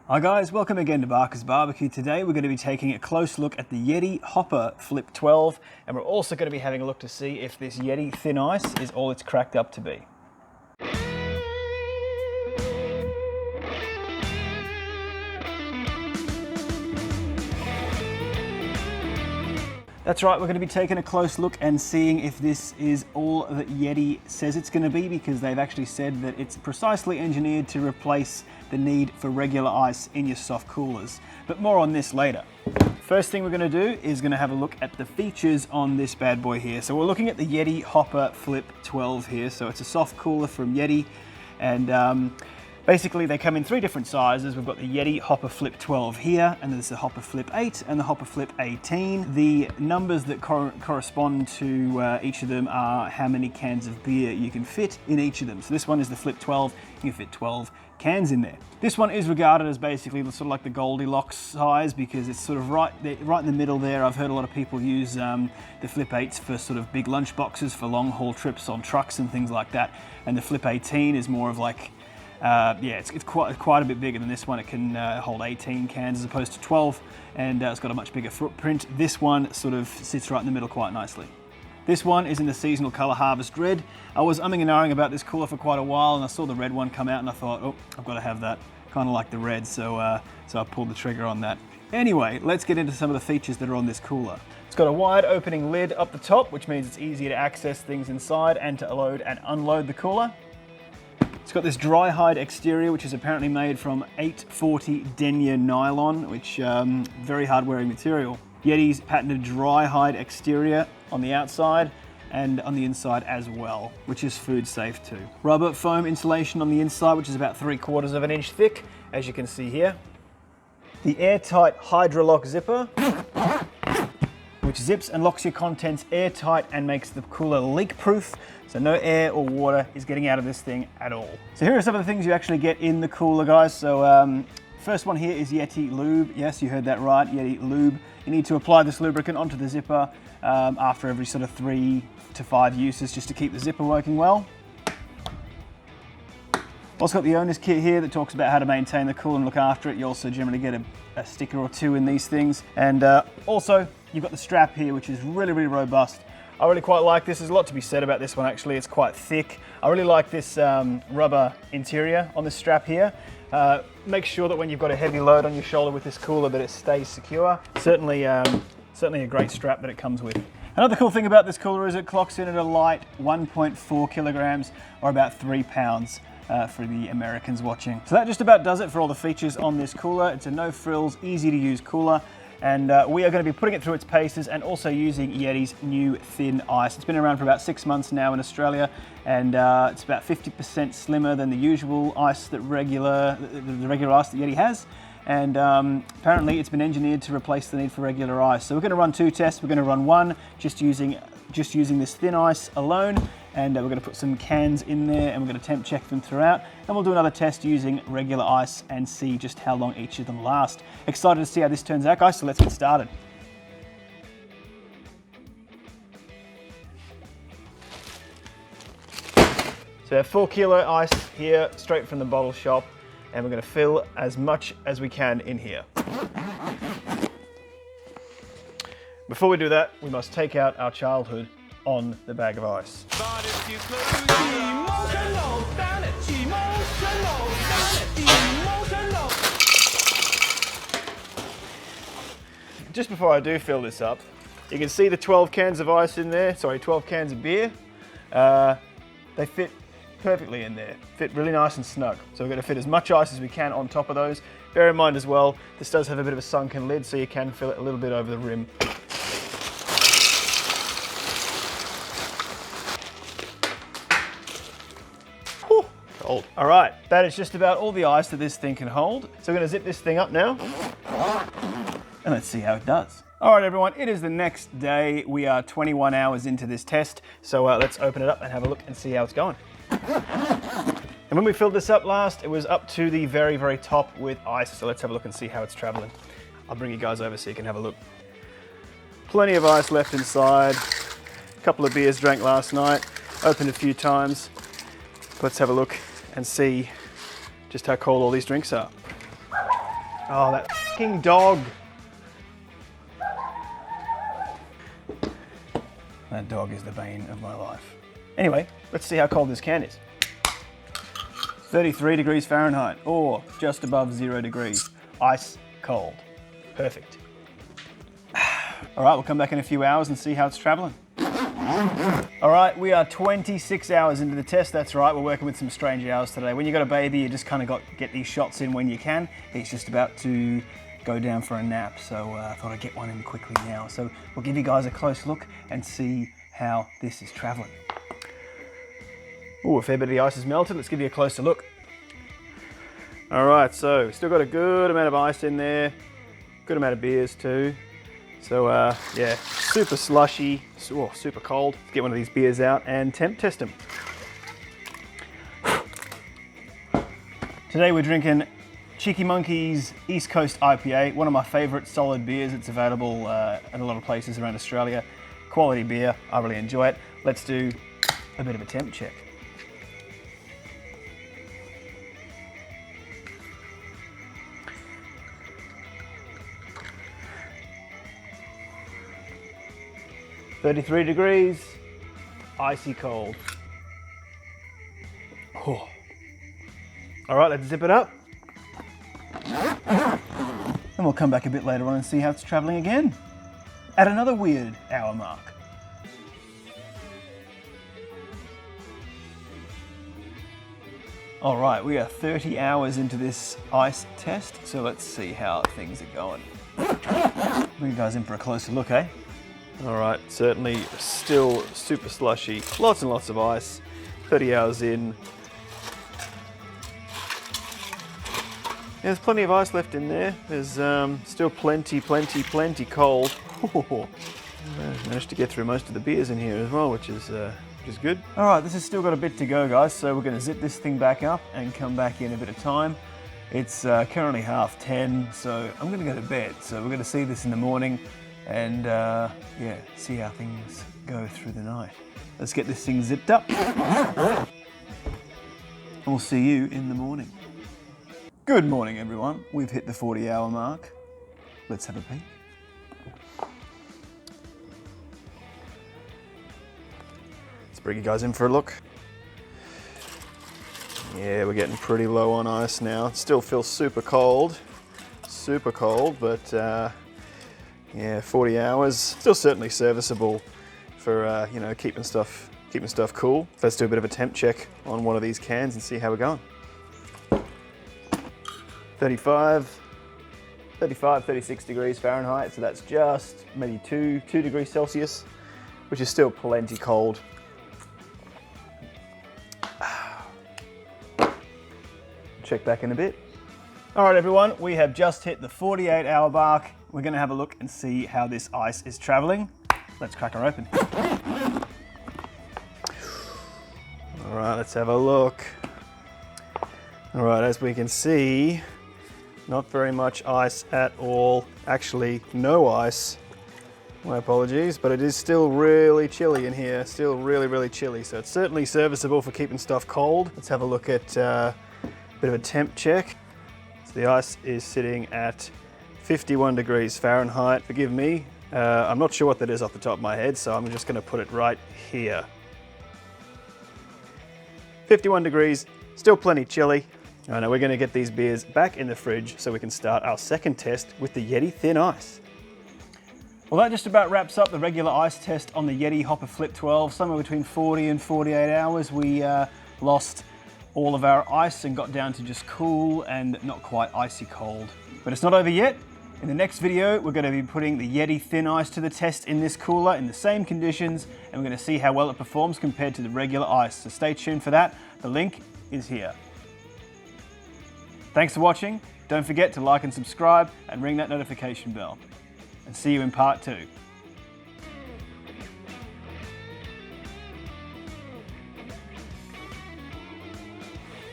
Hi guys, welcome again to Barker's Barbecue. Today we're going to be taking a close look at the Yeti Hopper Flip 12, and we're also going to be having a look to see if this Yeti thin ice is all it's cracked up to be. That's right, we're going to be taking a close look and seeing if this is all that Yeti says it's going to be, because they've actually said that it's precisely engineered to replace the need for regular ice in your soft coolers. But more on this later. First thing we're going to do is going to have a look at the features on this bad boy here. So we're looking at the Yeti Hopper Flip 12 here. So it's a soft cooler from Yeti, and basically they come in three different sizes. We've got the Yeti Hopper Flip 12 here, and there's the Hopper Flip 8 and the Hopper Flip 18. The numbers that correspond to each of them are how many cans of beer you can fit in each of them. So this one is the Flip 12, you can fit 12 cans in there. This one is regarded as basically sort of like the Goldilocks size, because it's sort of right in the middle there. I've heard a lot of people use the Flip 8s for sort of big lunch boxes for long haul trips on trucks and things like that. And the Flip 18 is more of like, it's quite a bit bigger than this one. It can hold 18 cans as opposed to 12, and it's got a much bigger footprint. This one sort of sits right in the middle quite nicely. This one is in the seasonal color Harvest Red. I was umming and ahhing about this cooler for quite a while, and I saw the red one come out and I thought, oh, I've got to have that. Kind of like the red, so I pulled the trigger on that. Anyway, let's get into some of the features that are on this cooler. It's got a wide opening lid up the top, which means it's easier to access things inside and to load and unload the cooler. It's got this dry hide exterior, which is apparently made from 840 denier nylon, which very hard wearing material. Yeti's patented dry hide exterior on the outside and on the inside as well, which is food safe too. Rubber foam insulation on the inside, which is about 3/4 of an inch thick, as you can see here. The airtight Hydrolock zipper, which zips and locks your contents airtight and makes the cooler leak proof, so no air or water is getting out of this thing at all. So here are some of the things you actually get in the cooler, guys. So first one here is Yeti Lube. Yes, you heard that right, Yeti Lube. You need to apply this lubricant onto the zipper after every sort of 3 to 5 uses, just to keep the zipper working well. Also got the owner's kit here that talks about how to maintain the cooler and look after it. You also generally get a sticker or two in these things. And also, you've got the strap here, which is really, really robust. I really quite like this. There's a lot to be said about this one, actually. It's quite thick. I really like this rubber interior on the strap here. Make sure that when you've got a heavy load on your shoulder with this cooler that it stays secure. Certainly a great strap that it comes with. Another cool thing about this cooler is it clocks in at a light 1.4 kilograms, or about 3 pounds for the Americans watching. So that just about does it for all the features on this cooler. It's a no frills, easy to use cooler. And we are going to be putting it through its paces and also using Yeti's new thin ice. It's been around for about 6 months now in Australia, and it's about 50% slimmer than the usual ice that the regular ice that Yeti has. And apparently it's been engineered to replace the need for regular ice. So we're going to run 2 tests. We're going to run one just using this thin ice alone, and we're going to put some cans in there, and we're going to temp check them throughout, and we'll do another test using regular ice and see just how long each of them last. Excited to see how this turns out, guys, so let's get started. So we have 4 kilo ice here, straight from the bottle shop, and we're going to fill as much as we can in here. Before we do that, we must take out our childhood on the bag of ice. Just before I do fill this up, you can see the 12 cans of ice in there, 12 cans of beer. They fit perfectly in there, fit really nice and snug. So we're going to fit as much ice as we can on top of those. Bear in mind as well, this does have a bit of a sunken lid, so you can fill it a little bit over the rim. Cold. All right, that is just about all the ice that this thing can hold. So we're going to zip this thing up now, and let's see how it does. All right, everyone, it is the next day. We are 21 hours into this test, so let's open it up and have a look and see how it's going. And when we filled this up last, it was up to the very, very top with ice, so let's have a look and see how it's traveling. I'll bring you guys over so you can have a look. Plenty of ice left inside. A couple of beers drank last night, opened a few times. Let's have a look and see just how cold all these drinks are. Oh, that fucking dog. That dog is the bane of my life. Anyway, let's see how cold this can is. 33 degrees Fahrenheit, or just above 0 degrees. Ice cold. Perfect. All right, we'll come back in a few hours and see how it's traveling. All right, we are 26 hours into the test. That's right, we're working with some strange hours today. When you got a baby, you just kind of get these shots in when you can. He's just about to go down for a nap, so I thought I'd get one in quickly now. So we'll give you guys a close look and see how this is traveling. Oh, a fair bit of the ice is melted. Let's give you a closer look. All right, so still got a good amount of ice in there. Good amount of beers too. So yeah, super slushy, super cold. Let's get one of these beers out and temp test them. Today we're drinking Cheeky Monkey's East Coast IPA, one of my favorite solid beers. It's available at a lot of places around Australia. Quality beer, I really enjoy it. Let's do a bit of a temp check. .33 degrees, icy cold. Oh. All right, let's zip it up. And we'll come back a bit later on and see how it's traveling again at another weird hour mark. All right, we are 30 hours into this ice test, so let's see how things are going. Bring you guys in for a closer look, eh? All right, certainly still super slushy, lots and lots of ice, 30 hours in. There's plenty of ice left in there. There's still plenty cold. Managed to get through most of the beers in here as well, which is good. All right, this has still got a bit to go, guys, so we're gonna zip this thing back up and come back in a bit of time. It's currently 10:30, so I'm gonna go to bed. So we're gonna see this in the morning and yeah, see how things go through the night. Let's get this thing zipped up. We'll see you in the morning. Good morning, everyone. We've hit the 40-hour mark. Let's have a peek. Let's bring you guys in for a look. Yeah, we're getting pretty low on ice now. It still feels super cold, but yeah, 40 hours, still certainly serviceable for you know, keeping stuff cool. Let's do a bit of a temp check on one of these cans and see how we're going. 36 degrees Fahrenheit, so that's just maybe 2 degrees Celsius, which is still plenty cold. Check back in a bit. All right, everyone, we have just hit the 48-hour mark. We're gonna have a look and see how this ice is traveling. Let's crack her open. All right, let's have a look. All right, as we can see, not very much ice at all. Actually, no ice. My apologies, but it is still really chilly in here. Still really chilly. So it's certainly serviceable for keeping stuff cold. Let's have a look at a bit of a temp check. So the ice is sitting at 51 degrees Fahrenheit. Forgive me. I'm not sure what that is off the top of my head, so I'm just gonna put it right here. 51 degrees, still plenty chilly. I know we're going to get these beers back in the fridge so we can start our second test with the Yeti Thin Ice. Well, that just about wraps up the regular ice test on the Yeti Hopper Flip 12. Somewhere between 40 and 48 hours, we lost all of our ice and got down to just cool and not quite icy cold. But it's not over yet. In the next video, we're going to be putting the Yeti Thin Ice to the test in this cooler in the same conditions, and we're going to see how well it performs compared to the regular ice. So stay tuned for that. The link is here. Thanks for watching. Don't forget to like and subscribe and ring that notification bell. And see you in part 2.